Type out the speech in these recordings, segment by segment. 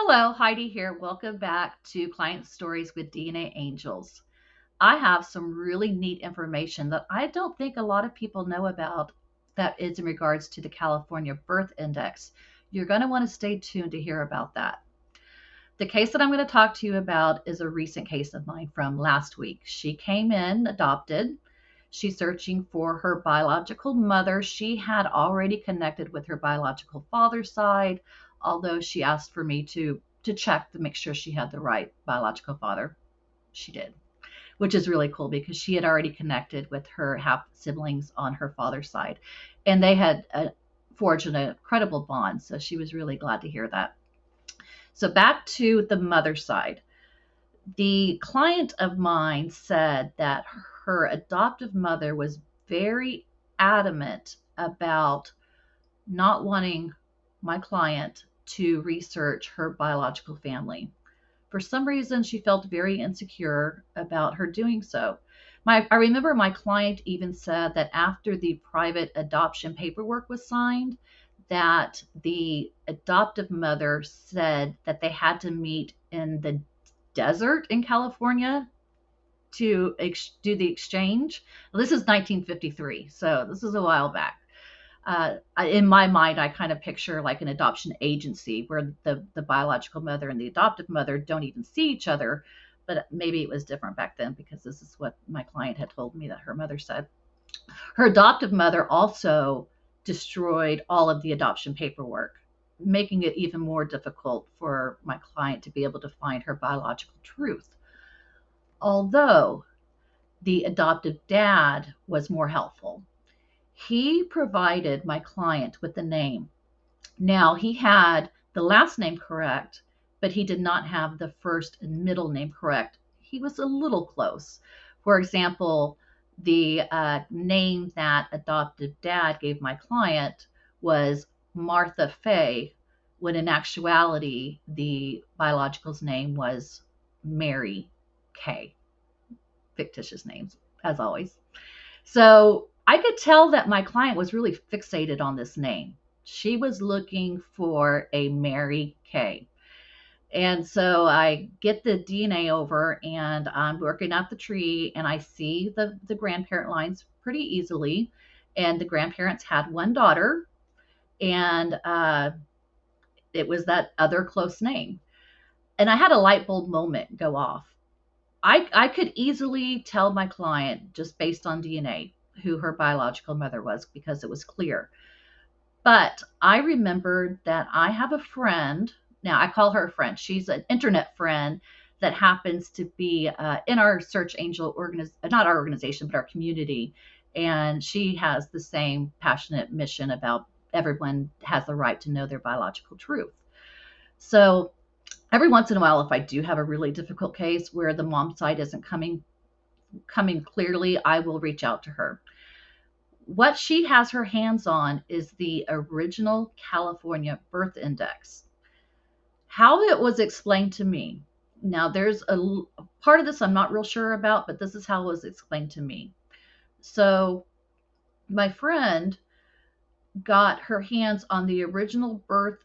Hello, Heidi here. Welcome back to Client Stories with DNAngels. I have some really neat information that I don't think a lot of people know about that is in regards to the California Birth Index. You're going to want to stay tuned to hear about that. The case that I'm going to talk to you about is a recent case of mine from last week. She came in adopted. She's searching for her biological mother. She had already connected with her biological father's side, although she asked for me to check to make sure she had the right biological father. She did, which is really cool because she had already connected with her half siblings on her father's side, and they had forged an incredible bond. So she was really glad to hear that. So back to the mother side. The client of mine said that her adoptive mother was very adamant about not wanting my client to research her biological family. For some reason, she felt very insecure about her doing so. I remember my client even said that after the private adoption paperwork was signed, that the adoptive mother said that they had to meet in the desert in California to do the exchange. Well, this is 1953, so this is a while back. In my mind, I kind of picture like an adoption agency where the biological mother and the adoptive mother don't even see each other, but maybe it was different back then because this is what my client had told me that her mother said. Her adoptive mother also destroyed all of the adoption paperwork, making it even more difficult for my client to be able to find her biological truth. Although the adoptive dad was more helpful. He provided my client with the name. Now, he had the last name correct, but he did not have the first and middle name correct. He was a little close. For example, the name that adoptive dad gave my client was Martha Fay, when in actuality, the biological's name was Mary Kay. Fictitious names, as always. So I could tell that my client was really fixated on this name. She was looking for a Mary Kay. And so I get the DNA over and I'm working out the tree and I see the grandparent lines pretty easily. And the grandparents had one daughter, and it was that other close name. And I had a light bulb moment go off. I could easily tell my client just based on DNA who her biological mother was because it was clear. But I remembered that I have a friend. Now I call her a friend. She's an internet friend that happens to be in our Search Angel not our organization, but our community. And she has the same passionate mission about everyone has the right to know their biological truth. So every once in a while, if I do have a really difficult case where the mom side isn't coming clearly, I will reach out to her. What she has her hands on is the original California birth index. How it was explained to me. Now, there's a part of this I'm not real sure about, but this is how it was explained to me. So my friend got her hands on the original birth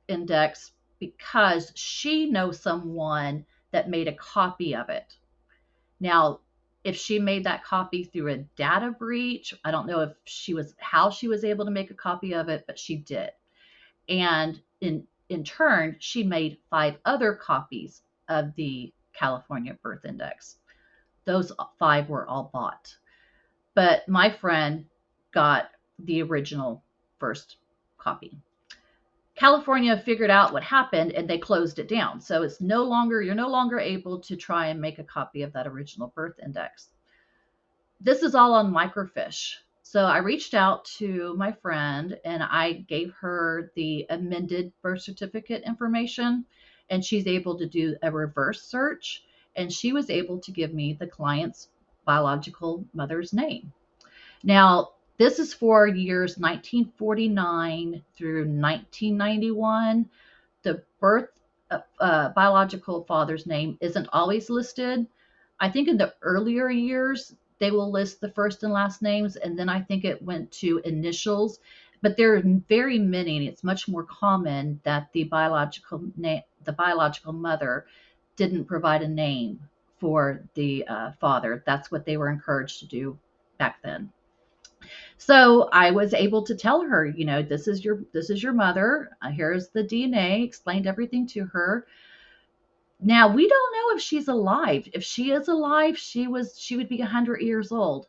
index because she knows someone that made a copy of it. Now, if she made that copy through a data breach, I don't know if how she was able to make a copy of it, but she did. And in turn, she made 5 other copies of the California birth index. Those 5 were all bought. But my friend got the original first copy. California figured out what happened and they closed it down. So you're no longer able to try and make a copy of that original birth index. This is all on microfiche. So I reached out to my friend and I gave her the amended birth certificate information, and she's able to do a reverse search, and she was able to give me the client's biological mother's name. Now, this is for years 1949 through 1991. The birth biological father's name isn't always listed. I think in the earlier years, they will list the first and last names, and then I think it went to initials. But there are very many, and it's much more common that the biological mother didn't provide a name for the father. That's what they were encouraged to do back then. So I was able to tell her, this is your mother. Here's the DNA. Explained everything to her. Now we don't know if she's alive. If she is alive, she would be 100 years old.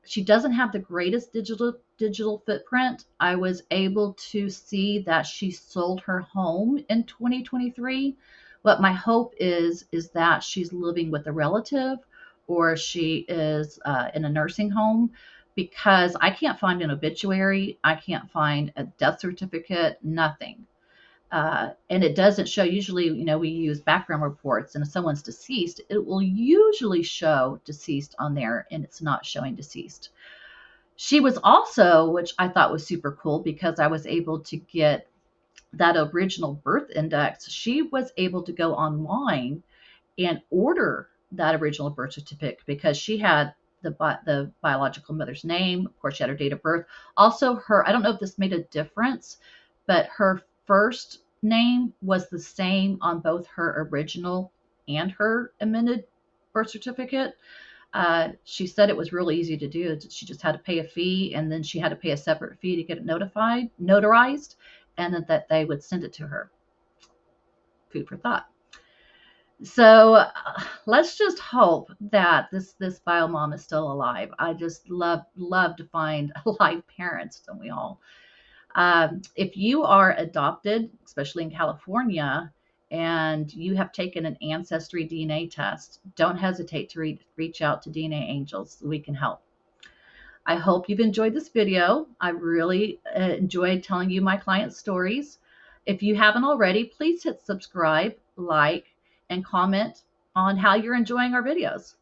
She doesn't have the greatest digital footprint. I was able to see that she sold her home in 2023. What my hope is that she's living with a relative, or she is in a nursing home, because I can't find an obituary, I can't find a death certificate, nothing. And it doesn't show. Usually, we use background reports, and if someone's deceased, it will usually show deceased on there, and it's not showing deceased. She was also, which I thought was super cool, because I was able to get that original birth index. She was able to go online and order that original birth certificate, because she had the biological mother's name. Of course, she had her date of birth. Also, I don't know if this made a difference, but her first name was the same on both her original and her amended birth certificate. She said it was really easy to do. She just had to pay a fee, and then she had to pay a separate fee to get it notarized, and that they would send it to her. Food for thought. So let's just hope that this bio mom is still alive. I just love to find alive parents, don't we all? If you are adopted, especially in California, and you have taken an Ancestry DNA test, don't hesitate to reach out to DNAngels so we can help. I hope you've enjoyed this video. I really enjoyed telling you my client stories. If you haven't already, please hit subscribe, like, and comment on how you're enjoying our videos.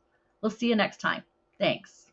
We'll see you next time. Thanks.